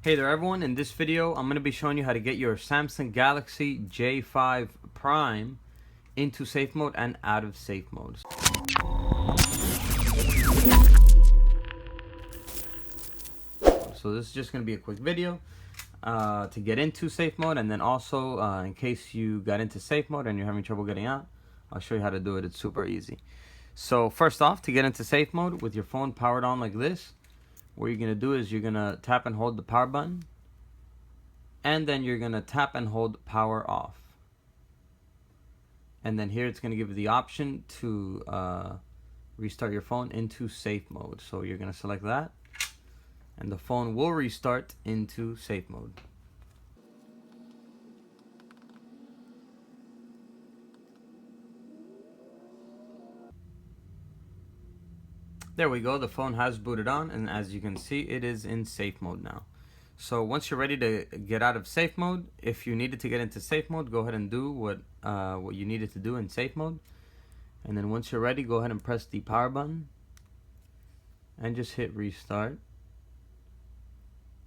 Hey there everyone, in this video I'm going to be showing you how to get your Samsung Galaxy J5 Prime into safe mode and out of safe mode. So this is just going to be a quick video to get into safe mode, and then also in case you got into safe mode and you're having trouble getting out, I'll show you how to do it. It's super easy. So first off, to get into safe mode with your phone powered on like this, what you're going to do is you're going to tap and hold the power button, and then you're going to tap and hold power off. And then here it's going to give you the option to restart your phone into safe mode. So you're going to select that, and the phone will restart into safe mode. There we go, the phone has booted on, and as you can see, it is in safe mode now. So once you're ready to get out of safe mode, if you needed to get into safe mode, go ahead and do what you needed to do in safe mode. And then once you're ready, go ahead and press the power button and just hit restart.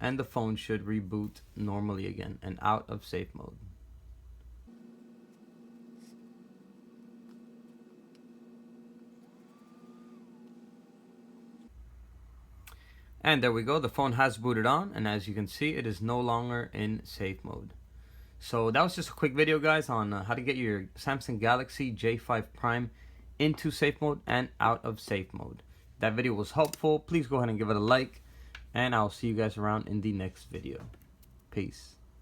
And the phone should reboot normally again and out of safe mode. And there we go, the phone has booted on, and as you can see, it is no longer in safe mode. So that was just a quick video, guys, on how to get your Samsung Galaxy J5 Prime into safe mode and out of safe mode. If that video was helpful, please go ahead and give it a like, and I'll see you guys around in the next video. Peace.